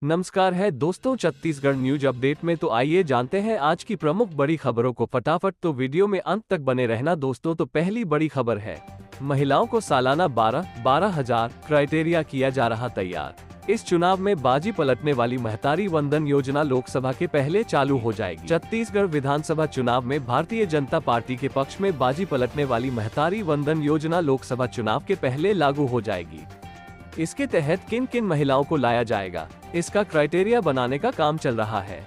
नमस्कार है दोस्तों, छत्तीसगढ़ न्यूज अपडेट में तो आइए जानते हैं आज की प्रमुख बड़ी खबरों को फटाफट। तो वीडियो में अंत तक बने रहना दोस्तों। तो पहली बड़ी खबर है, महिलाओं को सालाना 12,000 क्राइटेरिया किया जा रहा तैयार। इस चुनाव में बाजी पलटने वाली महतारी वंदन योजना लोकसभा के पहले चालू हो जाएगी। छत्तीसगढ़ विधानसभा चुनाव में भारतीय जनता पार्टी के पक्ष में बाजी पलटने वाली महतारी वंदन योजना लोकसभा चुनाव के पहले लागू हो जाएगी। इसके तहत किन किन महिलाओं को लाया जाएगा, इसका क्राइटेरिया बनाने का काम चल रहा है।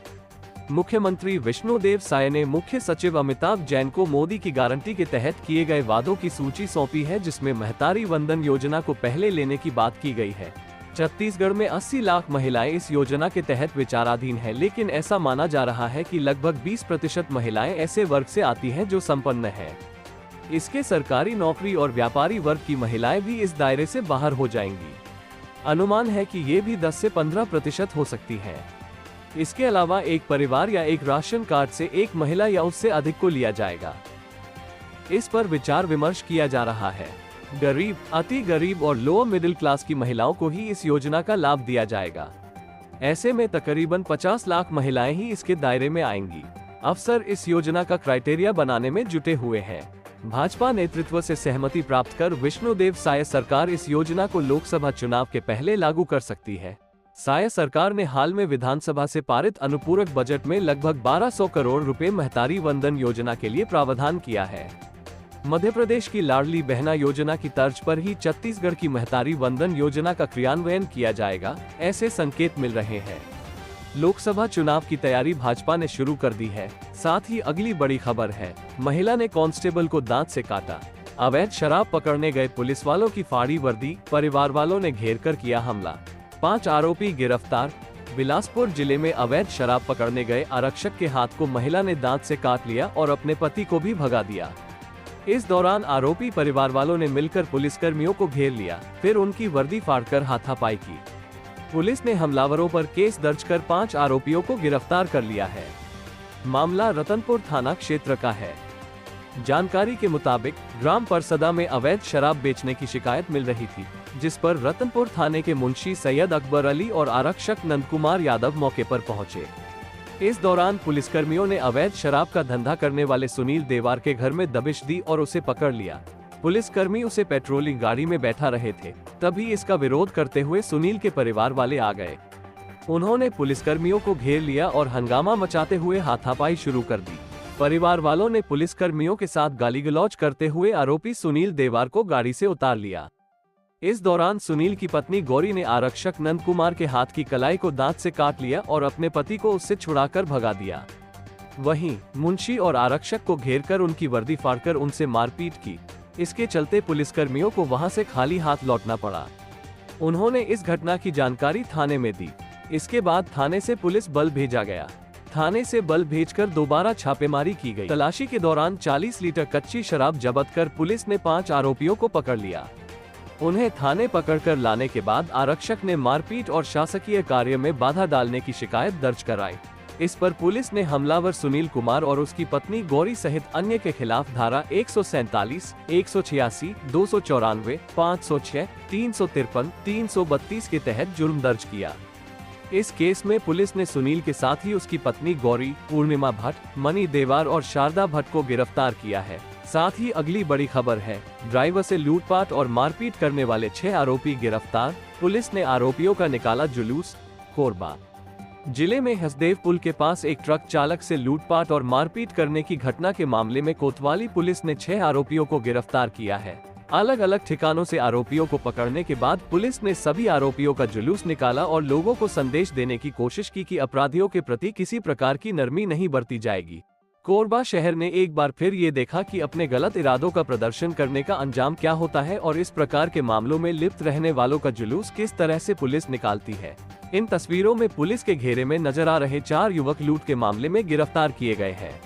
मुख्यमंत्री विष्णुदेव साय ने मुख्य सचिव अमिताभ जैन को मोदी की गारंटी के तहत किए गए वादों की सूची सौंपी है, जिसमें महतारी वंदन योजना को पहले लेने की बात की गई है। छत्तीसगढ़ में 80 लाख महिलाएं इस योजना के तहत विचाराधीन है, लेकिन ऐसा माना जा रहा है कि लगभग 20% महिलाएं ऐसे वर्ग से आती हैं जो संपन्न है। इसके सरकारी नौकरी और व्यापारी वर्ग की महिलाएं भी इस दायरे से बाहर हो जाएंगी। अनुमान है कि ये भी 10 से 15% हो सकती हैं। इसके अलावा एक परिवार या एक राशन कार्ड से एक महिला या उससे अधिक को लिया जाएगा। इस पर विचार विमर्श किया जा रहा है। गरीब, अति गरीब और लोअर मिडिल क्लास की महिलाओं को ही इस योजना का लाभ दिया जाएगा। ऐसे में तकरीबन 50 लाख महिलाएं ही इसके दायरे में आएंगी। अफसर इस योजना का क्राइटेरिया बनाने में जुटे हुए हैं। भाजपा नेतृत्व से सहमति प्राप्त कर विष्णुदेव साय सरकार इस योजना को लोकसभा चुनाव के पहले लागू कर सकती है। साय सरकार ने हाल में विधानसभा से पारित अनुपूरक बजट में लगभग 1200 करोड़ रुपए महतारी वंदन योजना के लिए प्रावधान किया है। मध्य प्रदेश की लाडली बहना योजना की तर्ज पर ही छत्तीसगढ़ की महतारी वंदन योजना का क्रियान्वयन किया जाएगा, ऐसे संकेत मिल रहे हैं। लोकसभा चुनाव की तैयारी भाजपा ने शुरू कर दी है। साथ ही अगली बड़ी खबर है, महिला ने कांस्टेबल को दांत से काटा। अवैध शराब पकड़ने गए पुलिस वालों की फाड़ी वर्दी, परिवार वालों ने घेर कर किया हमला। 5 आरोपी गिरफ्तार। बिलासपुर जिले में अवैध शराब पकड़ने गए आरक्षक के हाथ को महिला ने दांत से काट लिया और अपने पति को भी भगा दिया। इस दौरान आरोपी परिवार वालों ने मिलकर पुलिसकर्मियों को घेर लिया, फिर उनकी वर्दी फाड़कर हाथापाई की। पुलिस ने हमलावरों पर केस दर्ज कर 5 आरोपियों को गिरफ्तार कर लिया है। मामला रतनपुर थाना क्षेत्र का है। जानकारी के मुताबिक ग्राम परसदा में अवैध शराब बेचने की शिकायत मिल रही थी, जिस पर रतनपुर थाने के मुंशी सैयद अकबर अली और आरक्षक नंद कुमार यादव मौके पर पहुंचे। इस दौरान पुलिसकर्मियों ने अवैध शराब का धंधा करने वाले सुनील देवार के घर में दबिश दी और उसे पकड़ लिया। पुलिसकर्मी उसे पेट्रोलिंग गाड़ी में बैठा रहे थे, तभी इसका विरोध करते हुए सुनील के परिवार वाले आ गए। उन्होंने पुलिसकर्मियों को घेर लिया और हंगामा मचाते हुए हाथापाई शुरू कर दी। परिवार वालों ने पुलिसकर्मियों के साथ गाली गलौज करते हुए आरोपी सुनील देवार को गाड़ी से उतार लिया। इस दौरान सुनील की पत्नी गौरी ने आरक्षक नंद कुमार के हाथ की कलाई को दांत से काट लिया और अपने पति को उससे छुड़ाकर भगा दिया। वहीं मुंशी और आरक्षक को घेरकर उनकी वर्दी फाड़कर उनसे मारपीट की। इसके चलते पुलिसकर्मियों को वहां से खाली हाथ लौटना पड़ा। उन्होंने इस घटना की जानकारी थाने में दी। इसके बाद थाने से पुलिस बल भेजा गया। थाने से बल भेजकर दोबारा छापेमारी की गई। तलाशी के दौरान 40 लीटर कच्ची शराब जब्त कर पुलिस ने 5 आरोपियों को पकड़ लिया। उन्हें थाने पकड़कर लाने के बाद आरक्षक ने मारपीट और शासकीय कार्य में बाधा डालने की शिकायत दर्ज कराई। इस पर पुलिस ने हमलावर सुनील कुमार और उसकी पत्नी गौरी सहित अन्य के खिलाफ धारा 147, 186, 294, 506, 353, 332 के तहत जुर्म दर्ज किया। इस केस में पुलिस ने सुनील के साथ ही उसकी पत्नी गौरी, पूर्णिमा भट्ट, मणि देवार और शारदा भट्ट को गिरफ्तार किया है। साथ ही अगली बड़ी खबर है, ड्राइवर से लूटपाट और मारपीट करने वाले 6 आरोपी गिरफ्तार। पुलिस ने आरोपियों का निकाला जुलूस। कोरबा जिले में हसदेव पुल के पास एक ट्रक चालक से लूटपाट और मारपीट करने की घटना के मामले में कोतवाली पुलिस ने 6 आरोपियों को गिरफ्तार किया है। अलग अलग ठिकानों से आरोपियों को पकड़ने के बाद पुलिस ने सभी आरोपियों का जुलूस निकाला और लोगों को संदेश देने की कोशिश की कि अपराधियों के प्रति किसी प्रकार की नरमी नहीं बरती जाएगी। कोरबा शहर ने एक बार फिर ये देखा कि अपने गलत इरादों का प्रदर्शन करने का अंजाम क्या होता है और इस प्रकार के मामलों में लिप्त रहने वालों का जुलूस किस तरह से पुलिस निकालती है। इन तस्वीरों में पुलिस के घेरे में नजर आ रहे 4 युवक लूट के मामले में गिरफ्तार किए गए हैं।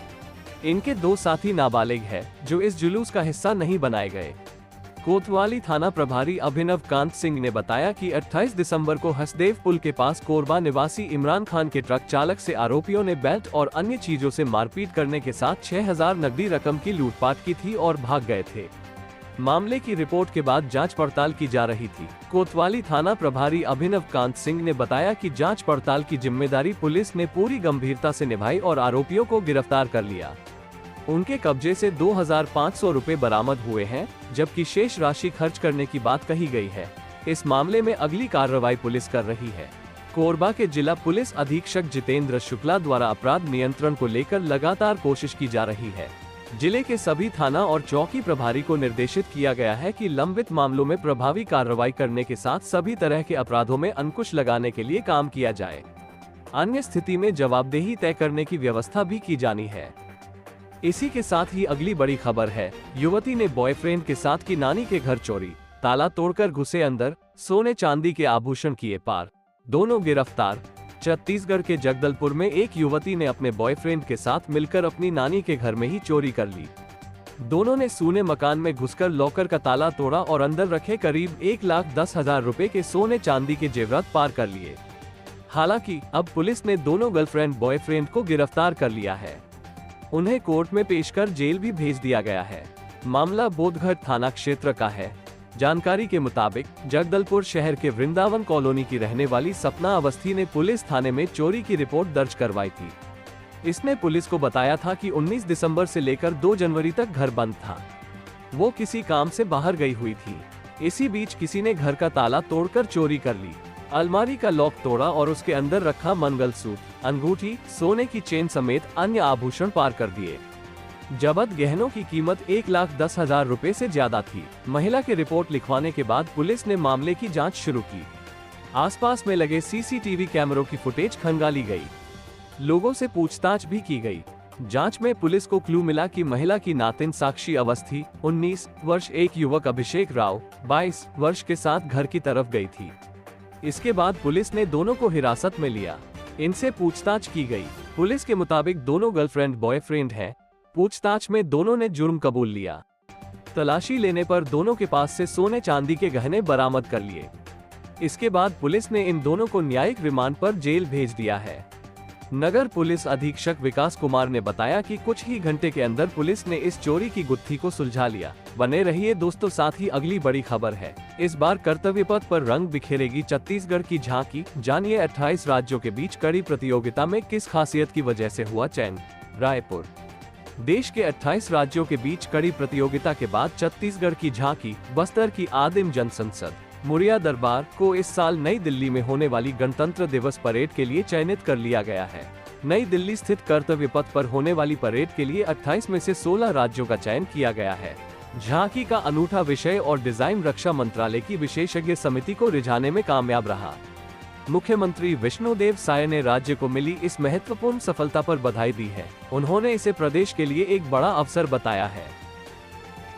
इनके 2 साथी नाबालिग हैं, जो इस जुलूस का हिस्सा नहीं बनाए गए। कोतवाली थाना प्रभारी अभिनव कांत सिंह ने बताया कि 28 दिसंबर को हसदेव पुल के पास कोरबा निवासी इमरान खान के ट्रक चालक से आरोपियों ने बेल्ट और अन्य चीजों से मारपीट करने के साथ 6000 नकदी रकम की लूटपाट की थी और भाग गए थे। मामले की रिपोर्ट के बाद जांच पड़ताल की जा रही थी। कोतवाली थाना प्रभारी अभिनव कांत सिंह ने बताया कि जांच पड़ताल की जिम्मेदारी पुलिस ने पूरी गंभीरता से निभाई और आरोपियों को गिरफ्तार कर लिया। उनके कब्जे से 2500 रुपए बरामद हुए हैं, जबकि शेष राशि खर्च करने की बात कही गई है। इस मामले में अगली कार्रवाई पुलिस कर रही है। कोरबा के जिला पुलिस अधीक्षक जितेंद्र शुक्ला द्वारा अपराध नियंत्रण को लेकर लगातार कोशिश की जा रही है। जिले के सभी थाना और चौकी प्रभारी को निर्देशित किया गया है कि लंबित मामलों में प्रभावी कार्रवाई करने के साथ सभी तरह के अपराधों में अंकुश लगाने के लिए काम किया जाए। अन्य स्थिति में जवाबदेही तय करने की व्यवस्था भी की जानी है। इसी के साथ ही अगली बड़ी खबर है, युवती ने बॉयफ्रेंड के साथ की नानी के घर चोरी, ताला तोड़कर घुसे अंदर, सोने चांदी के आभूषण किए पार, दोनों गिरफ्तार। छत्तीसगढ़ के जगदलपुर में एक युवती ने अपने बॉयफ्रेंड के साथ मिलकर अपनी नानी के घर में ही चोरी कर ली। दोनों ने सूने मकान में घुसकर लॉकर का ताला तोड़ा और अंदर रखे करीब 1,10,000 रुपए के सोने चांदी के जेवरात पार कर लिए। हालांकि अब पुलिस ने दोनों गर्लफ्रेंड बॉयफ्रेंड को गिरफ्तार कर लिया है। उन्हें कोर्ट में पेश कर जेल भी भेज दिया गया है। मामला बोधघाट थाना क्षेत्र का है। जानकारी के मुताबिक जगदलपुर शहर के वृंदावन कॉलोनी की रहने वाली सपना अवस्थी ने पुलिस थाने में चोरी की रिपोर्ट दर्ज करवाई थी। इसने पुलिस को बताया था कि 19 दिसंबर से लेकर 2 जनवरी तक घर बंद था। वो किसी काम से बाहर गई हुई थी। इसी बीच किसी ने घर का ताला तोड़कर चोरी कर ली। अलमारी का लॉक तोड़ा और उसके अंदर रखा मंगलसूत्र, अंगूठी, सोने की चेन समेत अन्य आभूषण पार कर दिए। जब्त गहनों की कीमत 1,10,000 रुपए से ज्यादा थी। महिला की रिपोर्ट लिखवाने के बाद पुलिस ने मामले की जांच शुरू की। आसपास में लगे सीसीटीवी कैमरों की फुटेज खंगाली गई। लोगों से पूछताछ भी की गई। जांच में पुलिस को क्लू मिला कि महिला की नातिन साक्षी अवस्थी 19 वर्ष एक युवक अभिषेक राव 22 वर्ष के साथ घर की तरफ गई थी। इसके बाद पुलिस ने दोनों को हिरासत में लिया। इनसे पूछताछ की गई। पुलिस के मुताबिक दोनों गर्लफ्रेंड बॉयफ्रेंड हैं। पूछताछ में दोनों ने जुर्म कबूल लिया। तलाशी लेने पर दोनों के पास से सोने चांदी के गहने बरामद कर लिए। इसके बाद पुलिस ने इन दोनों को न्यायिक रिमांड पर जेल भेज दिया है। नगर पुलिस अधीक्षक विकास कुमार ने बताया कि कुछ ही घंटे के अंदर पुलिस ने इस चोरी की गुत्थी को सुलझा लिया। बने रहिए दोस्तों, साथ ही अगली बड़ी खबर है। इस बार कर्तव्य पथ पर रंग बिखेरेगी छत्तीसगढ़ की झांकी। जानिए 28 राज्यों के बीच कड़ी प्रतियोगिता में किस खासियत की वजह से हुआ चयन। रायपुर। देश के 28 राज्यों के बीच कड़ी प्रतियोगिता के बाद छत्तीसगढ़ की झांकी, बस्तर की आदिम जनसंसद मुरिया दरबार को इस साल नई दिल्ली में होने वाली गणतंत्र दिवस परेड के लिए चयनित कर लिया गया है। नई दिल्ली स्थित कर्तव्य पथ पर होने वाली परेड के लिए 28 में से 16 राज्यों का चयन किया गया है। झांकी का अनूठा विषय और डिजाइन रक्षा मंत्रालय की विशेषज्ञ समिति को रिझाने में कामयाब रहा। मुख्यमंत्री विष्णुदेव साय ने राज्य को मिली इस महत्वपूर्ण सफलता पर बधाई दी है। उन्होंने इसे प्रदेश के लिए एक बड़ा अवसर बताया है।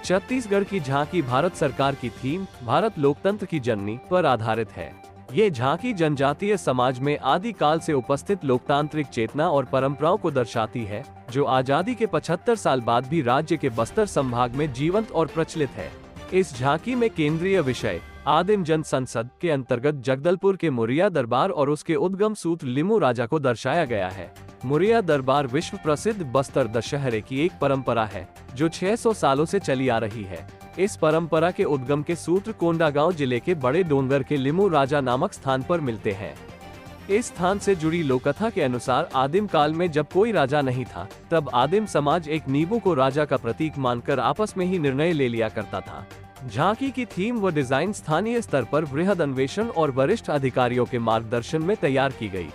छत्तीसगढ़ की झांकी भारत सरकार की थीम भारत लोकतंत्र की जननी पर आधारित है। ये झांकी जनजातीय समाज में आदिकाल से उपस्थित लोकतांत्रिक चेतना और परंपराओं को दर्शाती है, जो आजादी के 75 साल बाद भी राज्य के बस्तर संभाग में जीवंत और प्रचलित है। इस झांकी में केंद्रीय विषय आदिम जन संसद के अंतर्गत जगदलपुर के मुरिया दरबार और उसके उद्गम सूत्र लिमू राजा को दर्शाया गया है। मुरिया दरबार विश्व प्रसिद्ध बस्तर दशहरे की एक परंपरा है, जो 600 सालों से चली आ रही है। इस परंपरा के उद्गम के सूत्र कोंडागांव जिले के बड़े डोंगर के लिमू राजा नामक स्थान पर मिलते हैं। इस स्थान से जुड़ी लोककथा के अनुसार आदिम काल में जब कोई राजा नहीं था, तब आदिम समाज एक नींबू को राजा का प्रतीक मानकर आपस में ही निर्णय ले लिया करता था। झांकी की थीम व डिजाइन स्थानीय स्तर पर बृहद अन्वेषण और वरिष्ठ अधिकारियों के मार्गदर्शन में तैयार की गई।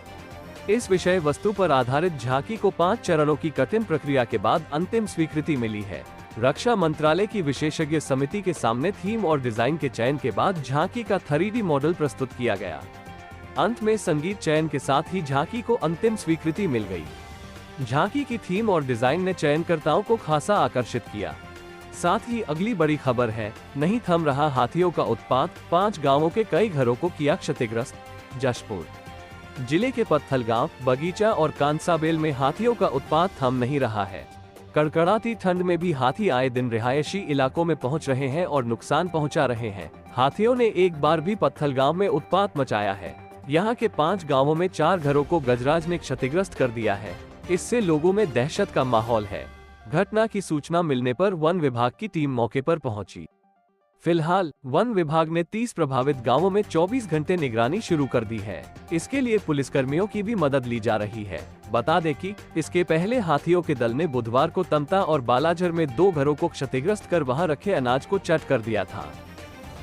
इस विषय वस्तु पर आधारित झांकी को 5 चरणों की कठिन प्रक्रिया के बाद अंतिम स्वीकृति मिली है। रक्षा मंत्रालय की विशेषज्ञ समिति के सामने थीम और डिजाइन के चयन के बाद झांकी का 3D मॉडल प्रस्तुत किया गया। अंत में संगीत चयन के साथ ही झांकी को अंतिम स्वीकृति मिल गई। झांकी की थीम और डिजाइन ने चयनकर्ताओं को खासा आकर्षित किया। साथ ही अगली बड़ी खबर है, नहीं थम रहा हाथियों का उत्पात, 5 गांवों के कई घरों को किया क्षतिग्रस्त। जशपुर जिले के पत्थलगांव, बगीचा और कांसाबेल में हाथियों का उत्पात थम नहीं रहा है। कड़कड़ाती ठंड में भी हाथी आए दिन रिहायशी इलाकों में पहुंच रहे हैं और नुकसान पहुंचा रहे हैं। हाथियों ने एक बार भी पत्थलगांव में उत्पात मचाया है। यहाँ के 5 गांवों में 4 घरों को गजराज ने क्षतिग्रस्त कर दिया है। इससे लोगों में दहशत का माहौल है। घटना की सूचना मिलने पर वन विभाग की टीम मौके पर पहुंची। फिलहाल वन विभाग ने 30 प्रभावित गांवों में 24 घंटे निगरानी शुरू कर दी है। इसके लिए पुलिसकर्मियों की भी मदद ली जा रही है। बता दें कि इसके पहले हाथियों के दल ने बुधवार को तमता और बालाझर में 2 घरों को क्षतिग्रस्त कर वहां रखे अनाज को चट कर दिया था।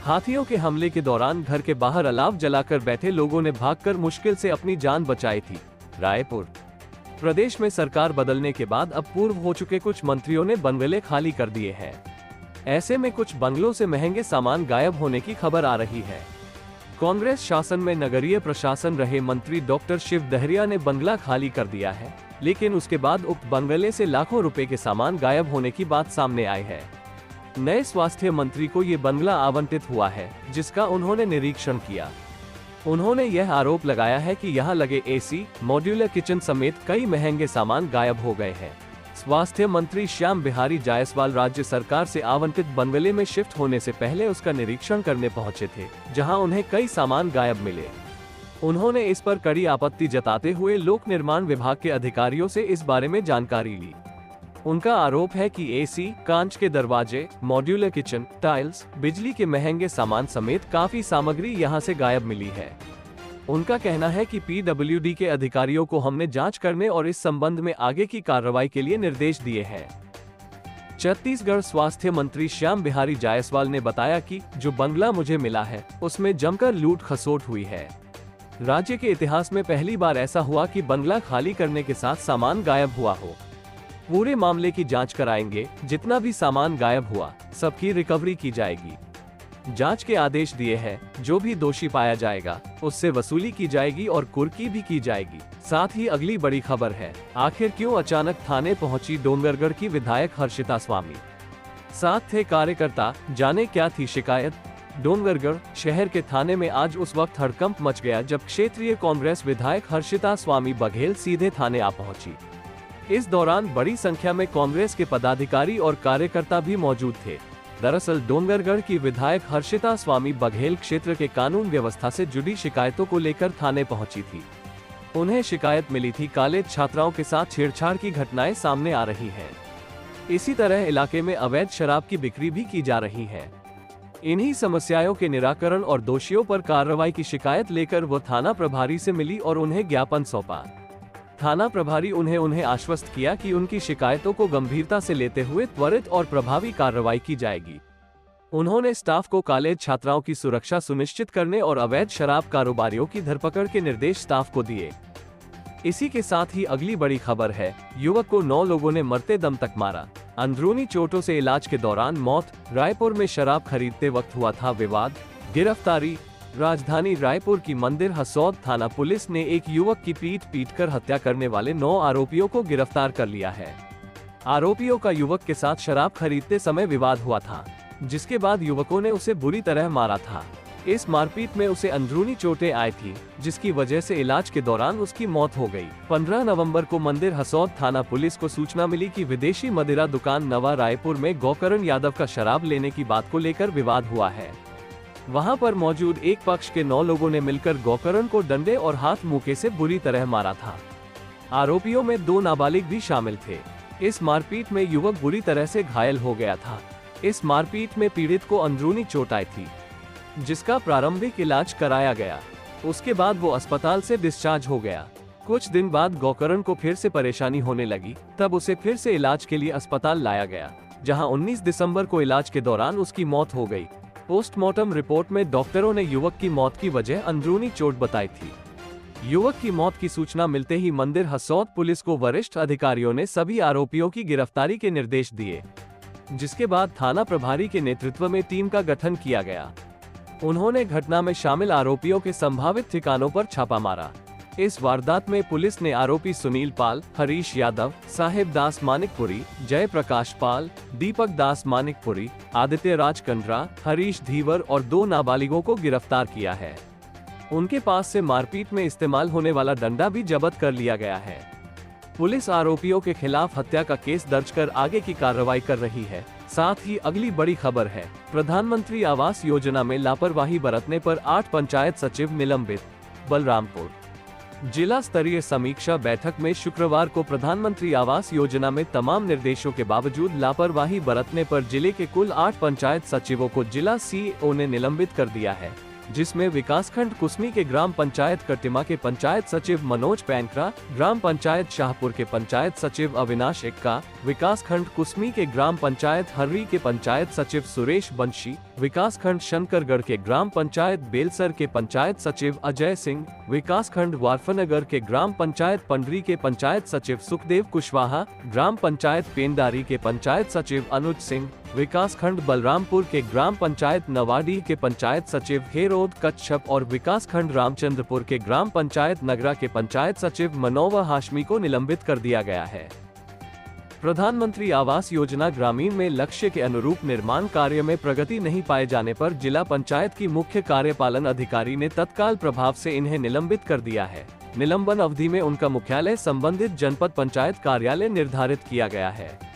हाथियों के हमले के दौरान घर के बाहर अलाव जलाकर बैठे लोगों ने भागकर मुश्किल से अपनी जान बचाई थी। रायपुर प्रदेश में सरकार बदलने के बाद अब पूर्व हो चुके कुछ मंत्रियों ने बंगले खाली कर दिए हैं। ऐसे में कुछ बंगलों से महंगे सामान गायब होने की खबर आ रही है। कांग्रेस शासन में नगरीय प्रशासन रहे मंत्री डॉक्टर शिव डहरिया ने बंगला खाली कर दिया है, लेकिन उसके बाद उक्त बंगले से लाखों रुपए के सामान गायब होने की बात सामने आई है। नए स्वास्थ्य मंत्री को ये बंगला आवंटित हुआ है, जिसका उन्होंने निरीक्षण किया। उन्होंने यह आरोप लगाया है कि यहाँ लगे एसी, मॉड्यूलर किचन समेत कई महंगे सामान गायब हो गए हैं। स्वास्थ्य मंत्री श्याम बिहारी जायसवाल राज्य सरकार से आवंटित बंगले में शिफ्ट होने से पहले उसका निरीक्षण करने पहुंचे थे, जहां उन्हें कई सामान गायब मिले। उन्होंने इस पर कड़ी आपत्ति जताते हुए लोक निर्माण विभाग के अधिकारियों से इस बारे में जानकारी ली। उनका आरोप है कि एसी, कांच के दरवाजे, मॉड्यूलर किचन, टाइल्स, बिजली के महंगे सामान समेत काफी सामग्री यहां से गायब मिली है। उनका कहना है कि पीडब्ल्यूडी के अधिकारियों को हमने जांच करने और इस संबंध में आगे की कार्रवाई के लिए निर्देश दिए हैं। छत्तीसगढ़ स्वास्थ्य मंत्री श्याम बिहारी जायसवाल ने बताया कि जो बंगला मुझे मिला है उसमें जमकर लूट खसोट हुई है। राज्य के इतिहास में पहली बार ऐसा हुआ कि बंगला खाली करने के साथ सामान गायब हुआ हो। पूरे मामले की जांच कराएंगे, जितना भी सामान गायब हुआ सबकी रिकवरी की जाएगी। जांच के आदेश दिए हैं, जो भी दोषी पाया जाएगा उससे वसूली की जाएगी और कुर्की भी की जाएगी। साथ ही अगली बड़ी खबर है, आखिर क्यों अचानक थाने पहुंची डोंगरगढ़ की विधायक हर्षिता स्वामी। साथ थे कार्यकर्ता, जाने क्या थी शिकायत। डोंगरगढ़ शहर के थाने में आज उस वक्त हड़कंप मच गया जब क्षेत्रीय कांग्रेस विधायक हर्षिता स्वामी बघेल सीधे थाने आ पहुंची। इस दौरान बड़ी संख्या में कांग्रेस के पदाधिकारी और कार्यकर्ता भी मौजूद थे। दरअसल डोंगरगढ़ की विधायक हर्षिता स्वामी बघेल क्षेत्र के कानून व्यवस्था से जुड़ी शिकायतों को लेकर थाने पहुंची थी। उन्हें शिकायत मिली थी कॉलेज छात्राओं के साथ छेड़छाड़ की घटनाएं सामने आ रही हैं। इसी तरह इलाके में अवैध शराब की बिक्री भी की जा रही है। इन्हीं समस्याओं के निराकरण और दोषियों पर कार्रवाई की शिकायत लेकर वो थाना प्रभारी से मिली और उन्हें ज्ञापन सौंपा। थाना प्रभारी उन्हें आश्वस्त किया कि उनकी शिकायतों को गंभीरता से लेते हुए त्वरित और प्रभावी कार्रवाई की जाएगी। उन्होंने स्टाफ को कॉलेज छात्राओं की सुरक्षा सुनिश्चित करने और अवैध शराब कारोबारियों की धरपकड़ के निर्देश स्टाफ को दिए। इसी के साथ ही अगली बड़ी खबर है, युवक को 9 लोगों ने मरते दम तक मारा, अंदरूनी चोटों से इलाज के दौरान मौत। रायपुर में शराब खरीदते वक्त हुआ था विवाद, गिरफ्तारी। राजधानी रायपुर की मंदिर हसौद थाना पुलिस ने एक युवक की पीट कर हत्या करने वाले 9 आरोपियों को गिरफ्तार कर लिया है। आरोपियों का युवक के साथ शराब खरीदते समय विवाद हुआ था, जिसके बाद युवकों ने उसे बुरी तरह मारा था। इस मारपीट में उसे अंदरूनी चोटें आई थी, जिसकी वजह से इलाज के दौरान उसकी मौत हो गई। 15 नवंबर को मंदिर हसौद थाना पुलिस को सूचना मिली कि विदेशी मदिरा दुकान नवा रायपुर में गौकरण यादव का शराब लेने की बात को लेकर विवाद हुआ है। वहां पर मौजूद एक पक्ष के 9 लोगों ने मिलकर गौकरण को डंडे और हाथ मुक्के से बुरी तरह मारा था। आरोपियों में 2 नाबालिग भी शामिल थे। इस मारपीट में युवक बुरी तरह से घायल हो गया था। इस मारपीट में पीड़ित को अंदरूनी चोट आई थी, जिसका प्रारंभिक इलाज कराया गया। उसके बाद वो अस्पताल से डिस्चार्ज हो गया। कुछ दिन बाद गौकरण को फिर से परेशानी होने लगी, तब उसे फिर से इलाज के लिए अस्पताल लाया गया, जहां 19 दिसंबर को इलाज के दौरान उसकी मौत हो गई। पोस्टमार्टम रिपोर्ट में डॉक्टरों ने युवक की मौत की वजह अंदरूनी चोट बताई थी। युवक की मौत की सूचना मिलते ही मंदिर हसौद पुलिस को वरिष्ठ अधिकारियों ने सभी आरोपियों की गिरफ्तारी के निर्देश दिए, जिसके बाद थाना प्रभारी के नेतृत्व में टीम का गठन किया गया। उन्होंने घटना में शामिल आरोपियों के संभावित ठिकानों पर छापा मारा। इस वारदात में पुलिस ने आरोपी सुनील पाल, हरीश यादव, साहिब दास मानिकपुरी, जय प्रकाश पाल, दीपक दास मानिकपुरी, आदित्य राज कंड्रा, हरीश धीवर और 2 नाबालिगों को गिरफ्तार किया है। उनके पास से मारपीट में इस्तेमाल होने वाला डंडा भी जब्त कर लिया गया है। पुलिस आरोपियों के खिलाफ हत्या का केस दर्ज कर आगे की कार्रवाई कर रही है। साथ ही अगली बड़ी खबर है, प्रधानमंत्री आवास योजना में लापरवाही बरतने पर 8 पंचायत सचिव निलंबित। बलरामपुर जिला स्तरीय समीक्षा बैठक में शुक्रवार को प्रधानमंत्री आवास योजना में तमाम निर्देशों के बावजूद लापरवाही बरतने पर जिले के कुल 8 पंचायत सचिवों को जिला सीईओ ने निलंबित कर दिया है, जिसमें विकासखंड कुसमी के ग्राम पंचायत कटिमा के पंचायत सचिव मनोज पैंकरा, ग्राम पंचायत शाहपुर के पंचायत सचिव अविनाश एक्का, विकासखंड कुसमी के ग्राम पंचायत हर्री के पंचायत सचिव सुरेश बंशी, विकासखंड शंकरगढ़ के ग्राम पंचायत बेलसर के पंचायत सचिव अजय सिंह, विकासखंड वारफनगर के ग्राम पंचायत पंडरी के पंचायत सचिव सुखदेव कुशवाहा, ग्राम पंचायत पेंदारी के पंचायत सचिव अनुज सिंह, विकासखंड बलरामपुर के ग्राम पंचायत नवाडी के पंचायत सचिव हेरोद कच्छप और विकासखंड रामचंद्रपुर के ग्राम पंचायत नगरा के पंचायत सचिव मनोवर हाशमी को निलंबित कर दिया गया है। प्रधानमंत्री आवास योजना ग्रामीण में लक्ष्य के अनुरूप निर्माण कार्य में प्रगति नहीं पाए जाने पर जिला पंचायत की मुख्य कार्यपालन अधिकारी ने तत्काल प्रभाव से इन्हें निलंबित कर दिया है। निलंबन अवधि में उनका मुख्यालय संबंधित जनपद पंचायत कार्यालय निर्धारित किया गया है।